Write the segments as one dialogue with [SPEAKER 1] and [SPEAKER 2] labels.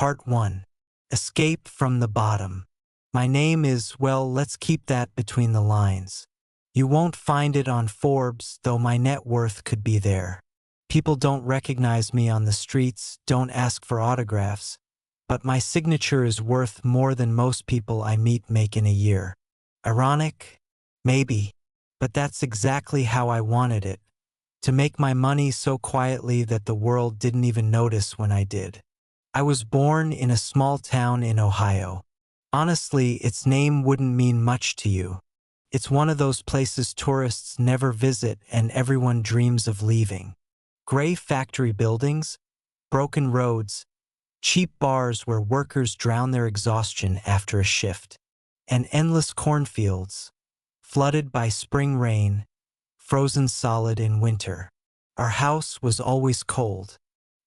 [SPEAKER 1] Part 1. Escape from the bottom. My name is, well, let's keep that between the lines. You won't find it on Forbes, though my net worth could be there. People don't recognize me on the streets, don't ask for autographs, but my signature is worth more than most people I meet make in a year. Ironic? Maybe, but that's exactly how I wanted it. To make my money so quietly that the world didn't even notice when I did. I was born in a small town in Ohio. Honestly, its name wouldn't mean much to you. It's one of those places tourists never visit and everyone dreams of leaving. Gray factory buildings, broken roads, cheap bars where workers drown their exhaustion after a shift, and endless cornfields, flooded by spring rain, frozen solid in winter. Our house was always cold,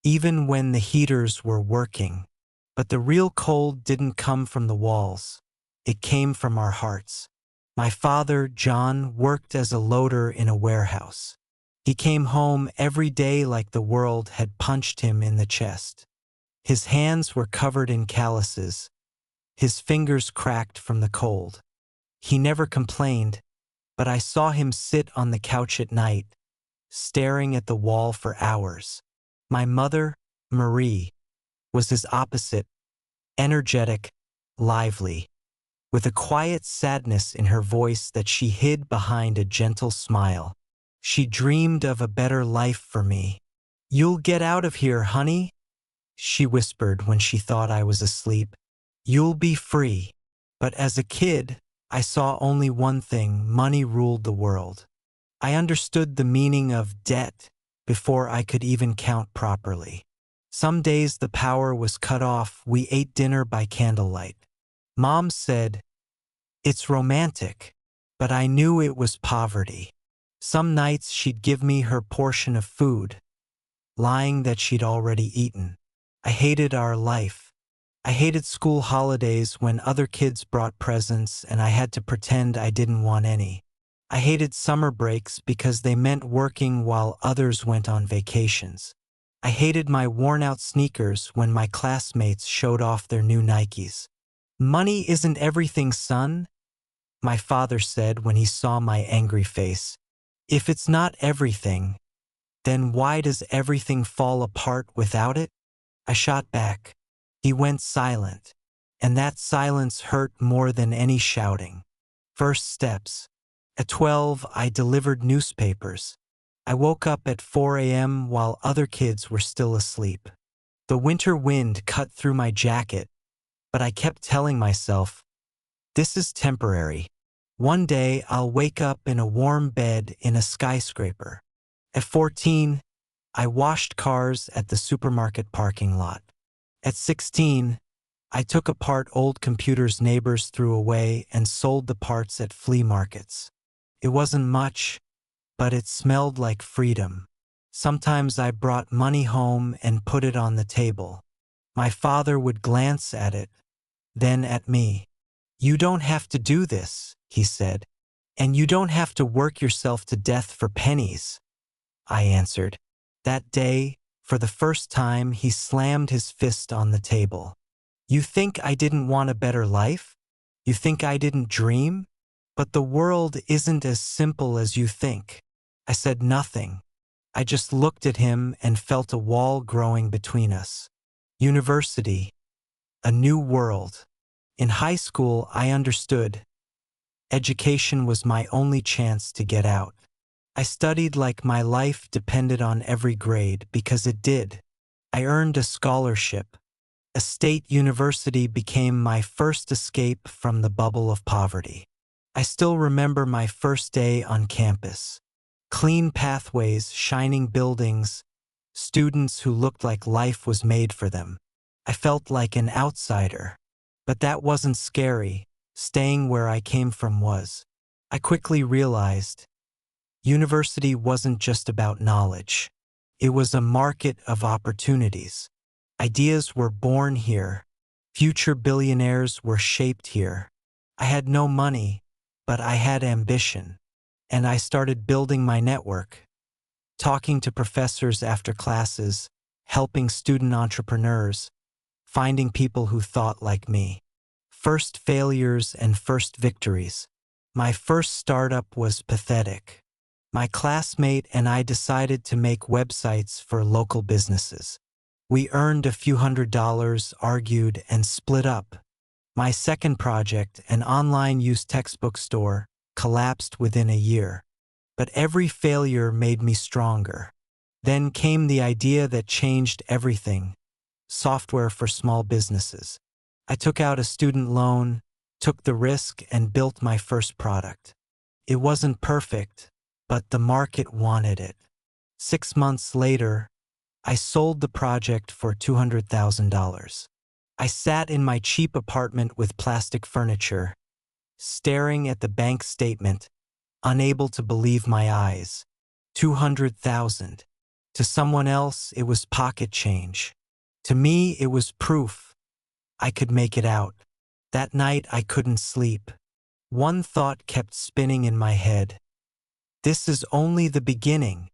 [SPEAKER 1] even when the heaters were working. But the real cold didn't come from the walls. It came from our hearts. My father, John, worked as a loader in a warehouse. He came home every day like the world had punched him in the chest. His hands were covered in calluses, his fingers cracked from the cold. He never complained, but I saw him sit on the couch at night, staring at the wall for hours. My mother, Marie, was his opposite, energetic, lively, with a quiet sadness in her voice that she hid behind a gentle smile. She dreamed of a better life for me. "You'll get out of here, honey," she whispered when she thought I was asleep. "You'll be free." But as a kid, I saw only one thing: money ruled the world. I understood the meaning of debt before I could even count properly. Some days the power was cut off. We ate dinner by candlelight. Mom said, "It's romantic," but I knew it was poverty. Some nights she'd give me her portion of food, lying that she'd already eaten. I hated our life. I hated school holidays when other kids brought presents and I had to pretend I didn't want any. I hated summer breaks because they meant working while others went on vacations. I hated my worn-out sneakers when my classmates showed off their new Nikes. "Money isn't everything, son," my father said when he saw my angry face. "If it's not everything, then why does everything fall apart without it?" I shot back. He went silent, and that silence hurt more than any shouting. First steps. At 12, I delivered newspapers. I woke up at 4 a.m. while other kids were still asleep. The winter wind cut through my jacket, but I kept telling myself, this is temporary. One day I'll wake up in a warm bed in a skyscraper. At 14, I washed cars at the supermarket parking lot. At 16, I took apart old computers neighbors threw away and sold the parts at flea markets. It wasn't much, but it smelled like freedom. Sometimes I brought money home and put it on the table. My father would glance at it, then at me. "You don't have to do this," he said, "and you don't have to work yourself to death for pennies," I answered. That day, for the first time, he slammed his fist on the table. "You think I didn't want a better life? You think I didn't dream? But the world isn't as simple as you think." I said nothing. I just looked at him and felt a wall growing between us. University. A new world. In high school, I understood. Education was my only chance to get out. I studied like my life depended on every grade, because it did. I earned a scholarship. A state university became my first escape from the bubble of poverty. I still remember my first day on campus. Clean pathways, shining buildings, students who looked like life was made for them. I felt like an outsider. But that wasn't scary. Staying where I came from was. I quickly realized university wasn't just about knowledge. It was a market of opportunities. Ideas were born here. Future billionaires were shaped here. I had no money, but I had ambition. And I started building my network, talking to professors after classes, helping student entrepreneurs, finding people who thought like me. First failures and first victories. My first startup was pathetic. My classmate and I decided to make websites for local businesses. We earned a few $100s, argued, and split up. My second project, an online used textbook store, collapsed within a year. But every failure made me stronger. Then came the idea that changed everything: software for small businesses. I took out a student loan, took the risk, and built my first product. It wasn't perfect, but the market wanted it. 6 months later, I sold the project for $200,000. I sat in my cheap apartment with plastic furniture, staring at the bank statement, unable to believe my eyes. 200,000. To someone else, it was pocket change. To me, it was proof I could make it out. That night, I couldn't sleep. One thought kept spinning in my head. This is only the beginning.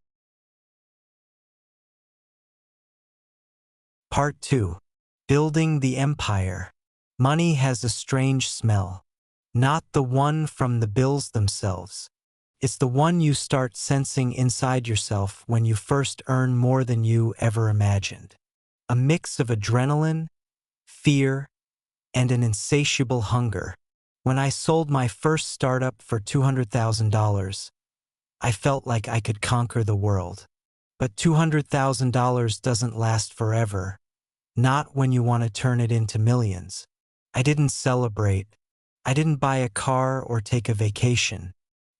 [SPEAKER 1] Part 2. Building the empire. Money has a strange smell. Not the one from the bills themselves. It's the one you start sensing inside yourself when you first earn more than you ever imagined. A mix of adrenaline, fear, and an insatiable hunger. When I sold my first startup for $200,000, I felt like I could conquer the world. But $200,000 doesn't last forever, not when you want to turn it into millions. I didn't celebrate. I didn't buy a car or take a vacation.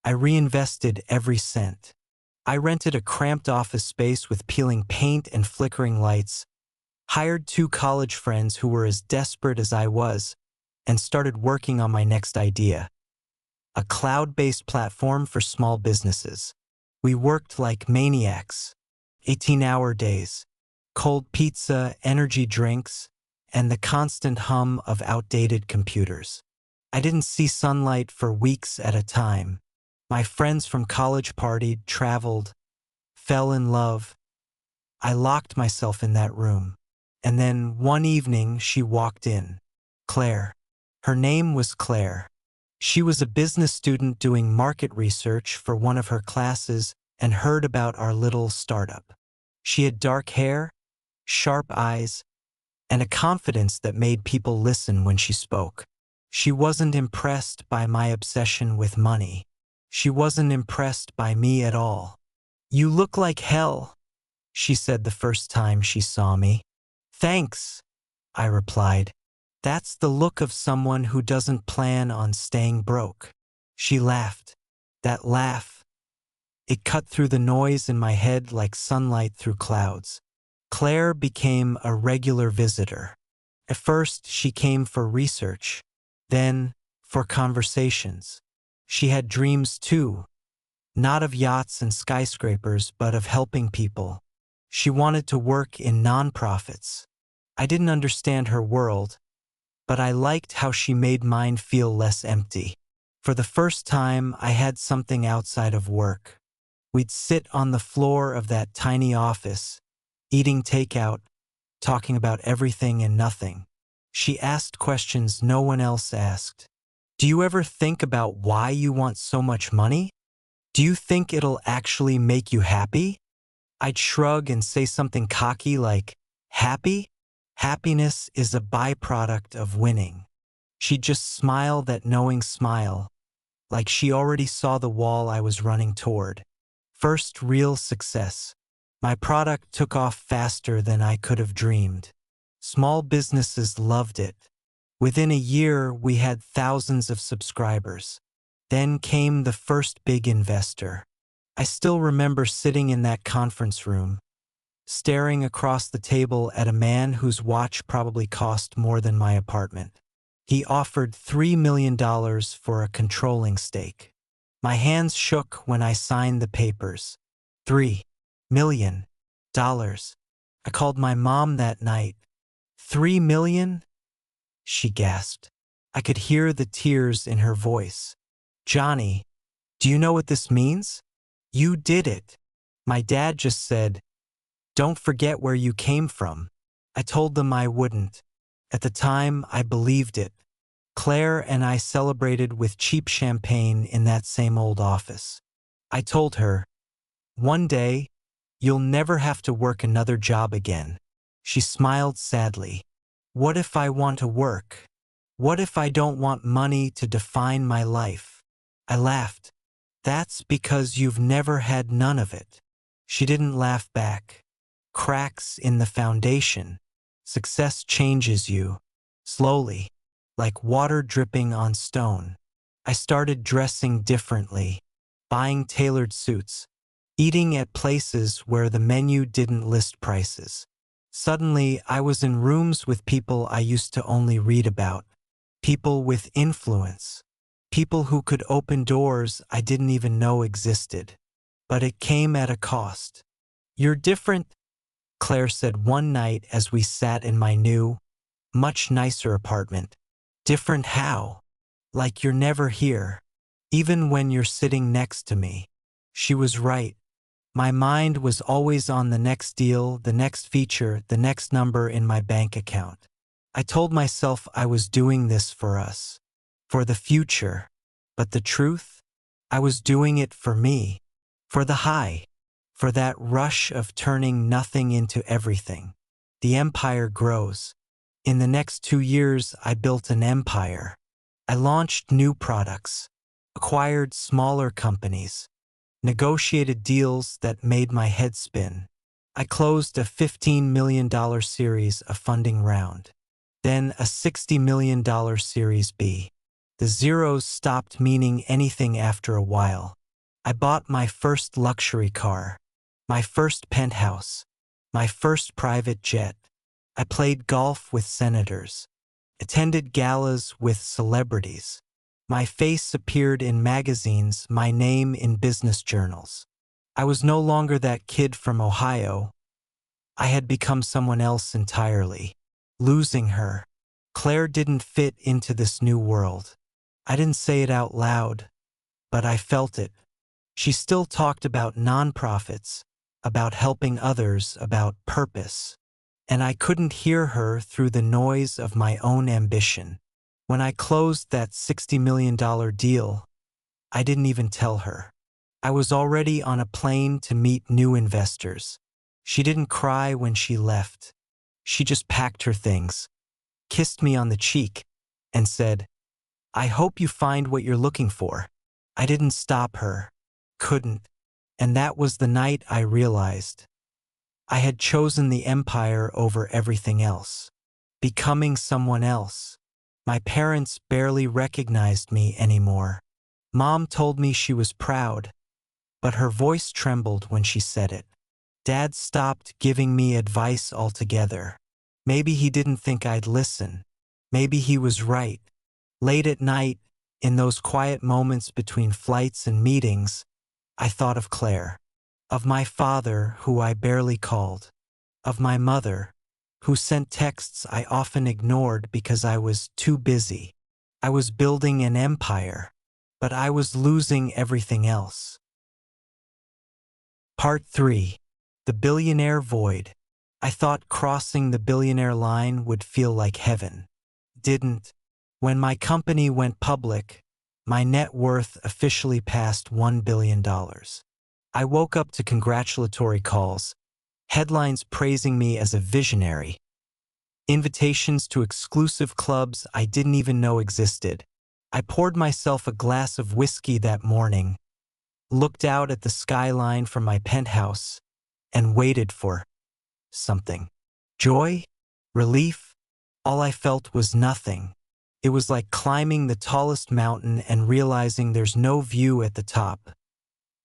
[SPEAKER 1] I reinvested every cent. I rented a cramped office space with peeling paint and flickering lights, hired 2 college friends who were as desperate as I was, and started working on my next idea: a cloud-based platform for small businesses. We worked like maniacs, 18-hour days, cold pizza, energy drinks, and the constant hum of outdated computers. I didn't see sunlight for weeks at a time. My friends from college partied, traveled, fell in love. I locked myself in that room. And then one evening she walked in. Claire. Her name was Claire. She was a business student doing market research for one of her classes and heard about our little startup. She had dark hair, sharp eyes, and a confidence that made people listen when she spoke. She wasn't impressed by my obsession with money. She wasn't impressed by me at all. "You look like hell," she said the first time she saw me. "Thanks," I replied. "That's the look of someone who doesn't plan on staying broke." She laughed. That laugh, it cut through the noise in my head like sunlight through clouds. Claire became a regular visitor. At first, she came for research, then for conversations. She had dreams too, not of yachts and skyscrapers, but of helping people. She wanted to work in nonprofits. I didn't understand her world, but I liked how she made mine feel less empty. For the first time, I had something outside of work. We'd sit on the floor of that tiny office, eating takeout, talking about everything and nothing. She asked questions no one else asked. "Do you ever think about why you want so much money? Do you think it'll actually make you happy?" I'd shrug and say something cocky like, "Happy? Happiness is a byproduct of winning." She'd just smile that knowing smile, like she already saw the wall I was running toward. First real success. My product took off faster than I could have dreamed. Small businesses loved it. Within a year, we had thousands of subscribers. Then came the first big investor. I still remember sitting in that conference room, staring across the table at a man whose watch probably cost more than my apartment. He offered $3 million for a controlling stake. My hands shook when I signed the papers. $3 million. I called my mom that night. $3 million? She gasped. I could hear the tears in her voice. "Johnny, do you know what this means? You did it." My dad just said, "Don't forget where you came from." I told them I wouldn't. At the time, I believed it. Claire and I celebrated with cheap champagne in that same old office. I told her, "One day, you'll never have to work another job again." She smiled sadly. "What if I want to work? What if I don't want money to define my life?" I laughed. "That's because you've never had none of it." She didn't laugh back. Cracks in the foundation. Success changes you. Slowly. Like water dripping on stone. I started dressing differently. Buying tailored suits. Eating at places where the menu didn't list prices. Suddenly, I was in rooms with people I used to only read about. People with influence. People who could open doors I didn't even know existed. But it came at a cost. "You're different," Claire said one night as we sat in my new, much nicer apartment. "Different how? Like you're never here. Even when you're sitting next to me." She was right. My mind was always on the next deal, the next feature, the next number in my bank account. I told myself I was doing this for us, for the future. But the truth? I was doing it for me, for the high, for that rush of turning nothing into everything. The empire grows. In the next 2 years, I built an empire. I launched new products, acquired smaller companies, negotiated deals that made my head spin. I closed a $15 million series A funding round, then a $60 million Series B. The zeros stopped meaning anything after a while. I bought my first luxury car, my first penthouse, my first private jet. I played golf with senators, attended galas with celebrities. My face appeared in magazines, my name in business journals. I was no longer that kid from Ohio. I had become someone else entirely. Losing her, Claire didn't fit into this new world. I didn't say it out loud, but I felt it. She still talked about nonprofits, about helping others, about purpose. And I couldn't hear her through the noise of my own ambition. When I closed that $60 million deal, I didn't even tell her. I was already on a plane to meet new investors. She didn't cry when she left. She just packed her things, kissed me on the cheek, and said, "I hope you find what you're looking for." I didn't stop her. Couldn't. And that was the night I realized I had chosen the empire over everything else. Becoming someone else. My parents barely recognized me anymore. Mom told me she was proud, but her voice trembled when she said it. Dad stopped giving me advice altogether. Maybe he didn't think I'd listen. Maybe he was right. Late at night, in those quiet moments between flights and meetings, I thought of Claire, of my father, who I barely called, of my mother, who sent texts I often ignored because I was too busy. I was building an empire, but I was losing everything else. Part 3. The Billionaire Void. I thought crossing the billionaire line would feel like heaven. Didn't. When my company went public, my net worth officially passed $1 billion. I woke up to congratulatory calls, headlines praising me as a visionary, invitations to exclusive clubs I didn't even know existed. I poured myself a glass of whiskey that morning, looked out at the skyline from my penthouse, and waited for something. Joy? Relief? All I felt was nothing. It was like climbing the tallest mountain and realizing there's no view at the top.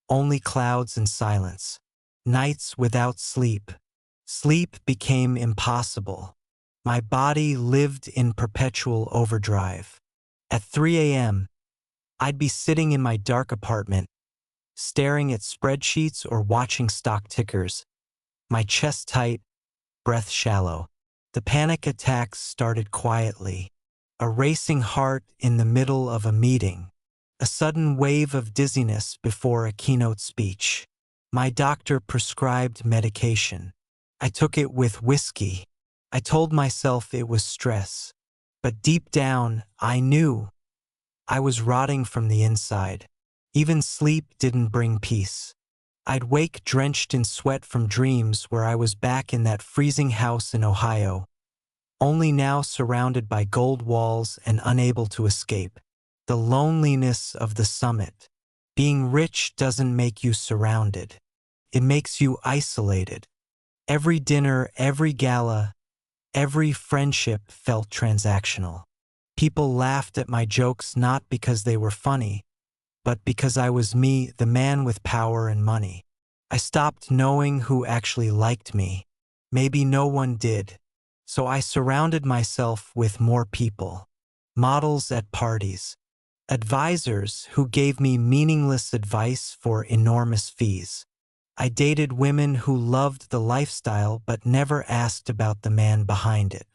[SPEAKER 1] Only clouds and silence. Nights without sleep. Sleep became impossible. My body lived in perpetual overdrive. At 3 a.m., I'd be sitting in my dark apartment, staring at spreadsheets or watching stock tickers, my chest tight, breath shallow. The panic attacks started quietly, a racing heart in the middle of a meeting, a sudden wave of dizziness before a keynote speech. My doctor prescribed medication. I took it with whiskey. I told myself it was stress, but deep down, I knew I was rotting from the inside. Even sleep didn't bring peace. I'd wake drenched in sweat from dreams where I was back in that freezing house in Ohio, only now surrounded by gold walls and unable to escape. The loneliness of the summit. Being rich doesn't make you surrounded. It makes you isolated. Every dinner, every gala, every friendship felt transactional. People laughed at my jokes not because they were funny, but because I was me, the man with power and money. I stopped knowing who actually liked me. Maybe no one did. So I surrounded myself with more people. Models at parties. Advisors who gave me meaningless advice for enormous fees. I dated women who loved the lifestyle but never asked about the man behind it.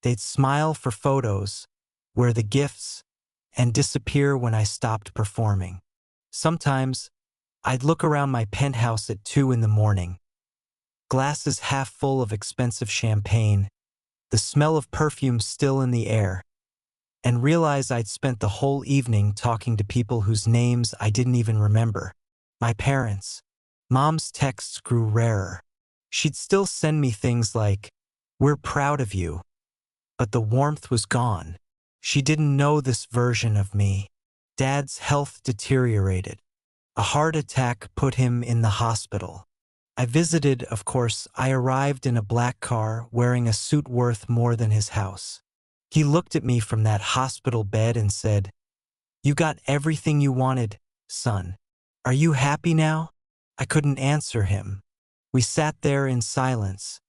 [SPEAKER 1] They'd smile for photos, wear the gifts, and disappear when I stopped performing. Sometimes, I'd look around my penthouse at 2 in the morning, glasses half full of expensive champagne, the smell of perfume still in the air, and realize I'd spent the whole evening talking to people whose names I didn't even remember. My parents. Mom's texts grew rarer. She'd still send me things like, "We're proud of you," but the warmth was gone. She didn't know this version of me. Dad's health deteriorated. A heart attack put him in the hospital. I visited, of course. I arrived in a black car, wearing a suit worth more than his house. He looked at me from that hospital bed and said, "You got everything you wanted, son. Are you happy now?" I couldn't answer him. We sat there in silence,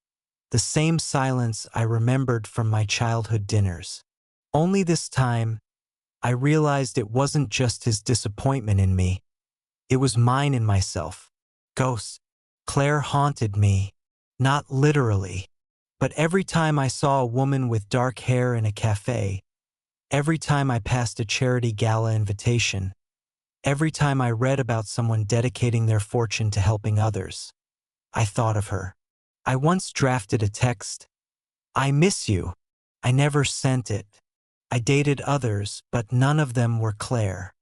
[SPEAKER 1] the same silence I remembered from my childhood dinners. Only this time, I realized it wasn't just his disappointment in me. It was mine in myself. Ghosts. Claire haunted me. Not literally. But every time I saw a woman with dark hair in a cafe, every time I passed a charity gala invitation, every time I read about someone dedicating their fortune to helping others, I thought of her. I once drafted a text, "I miss you." I never sent it. I dated others, but none of them were Claire.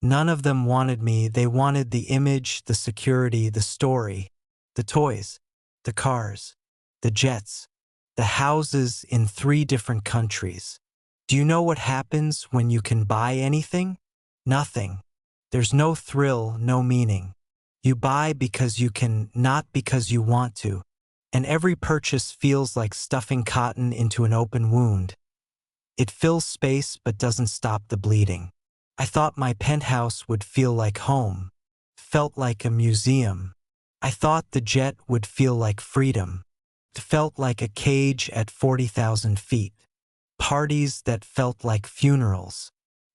[SPEAKER 1] None of them wanted me. They wanted the image, the security, the story, the toys, the cars, the jets, the houses in 3 different countries. Do you know what happens when you can buy anything? Nothing. There's no thrill, no meaning. You buy because you can, not because you want to. And every purchase feels like stuffing cotton into an open wound. It fills space but doesn't stop the bleeding. I thought my penthouse would feel like home, felt like a museum. I thought the jet would feel like freedom. It felt like a cage at 40,000 feet. Parties that felt like funerals.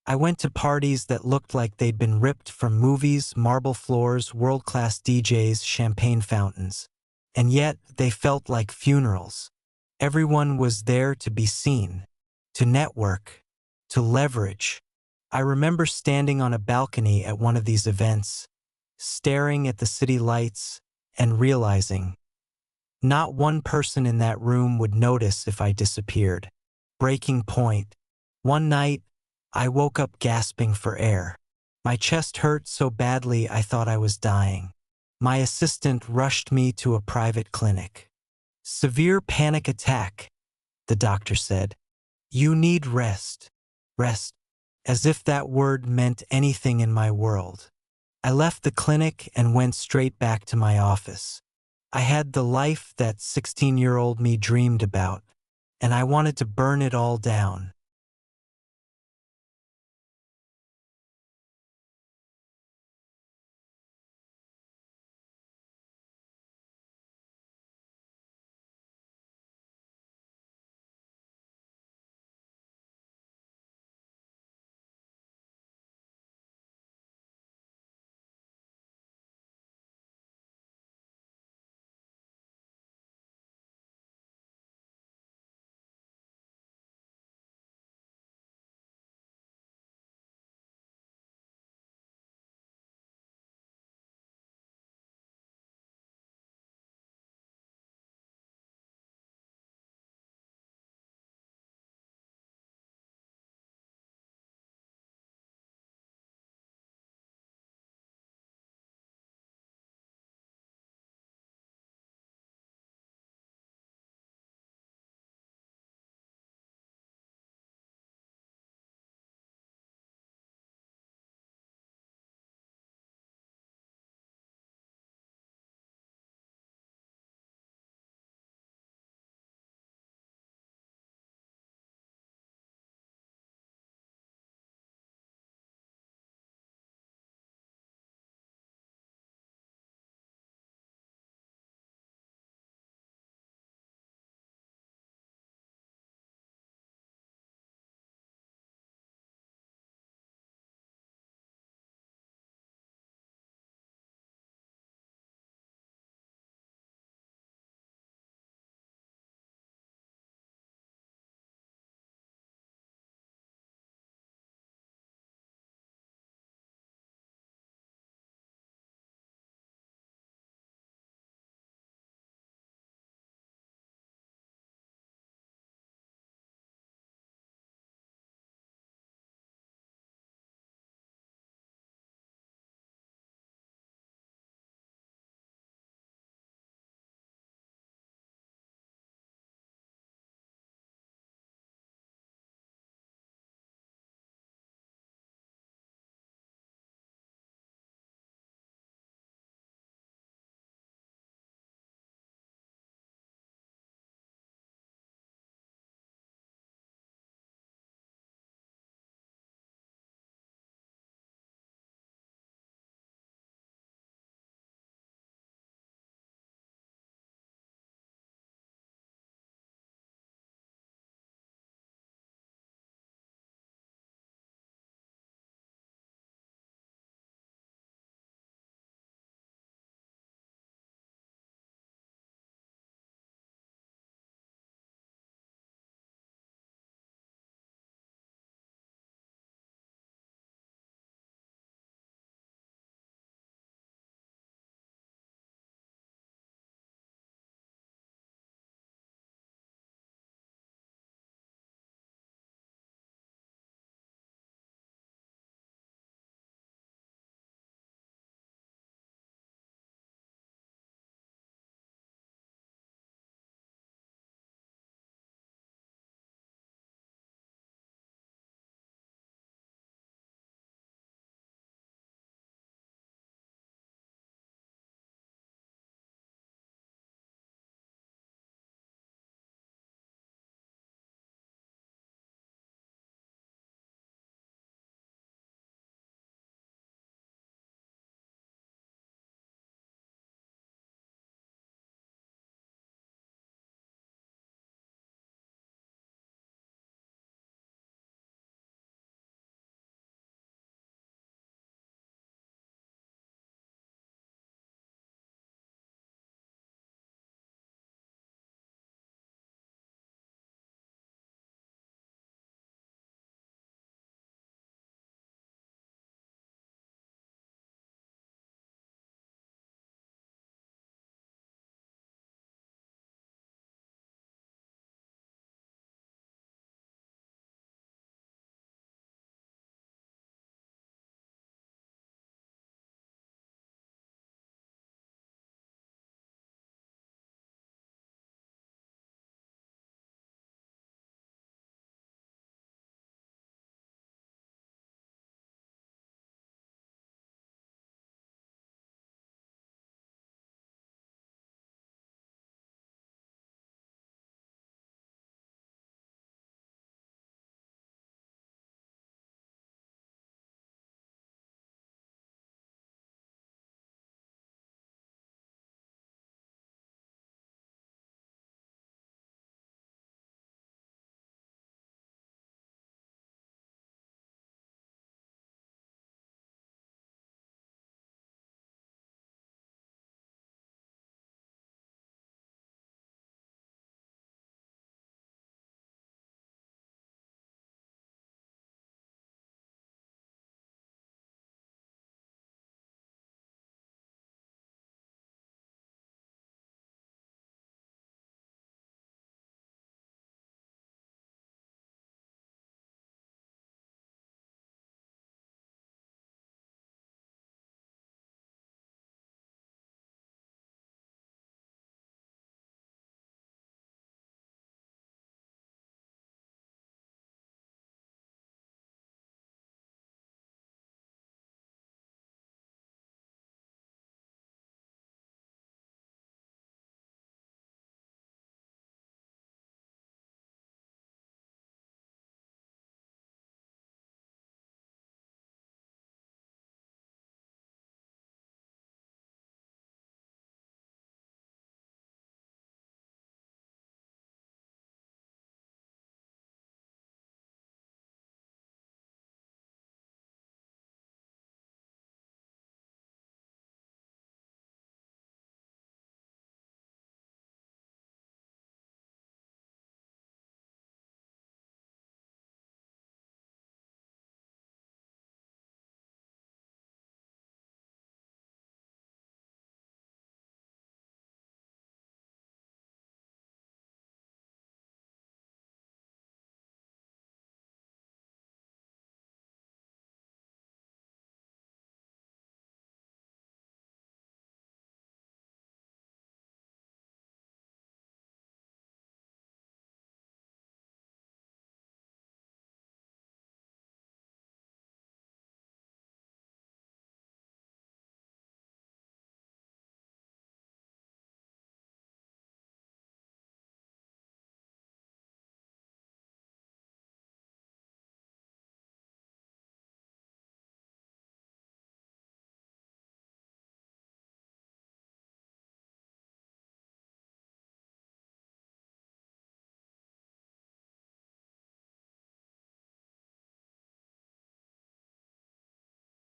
[SPEAKER 1] I went to parties that looked like they'd been ripped from movies, marble floors, world-class DJs, champagne fountains. And yet, they felt like funerals. Everyone was there to be seen, to network, to leverage. I remember standing on a balcony at one of these events, staring at the city lights and realizing not one person in that room would notice if I disappeared. Breaking point. One night, I woke up gasping for air. My chest hurt so badly I thought I was dying. My assistant rushed me to a private clinic. "Severe panic attack," the doctor said. "You need rest." Rest. As if that word meant anything in my world. I left the clinic and went straight back to my office. I had the life that 16-year-old me dreamed about, and I wanted to burn it all down.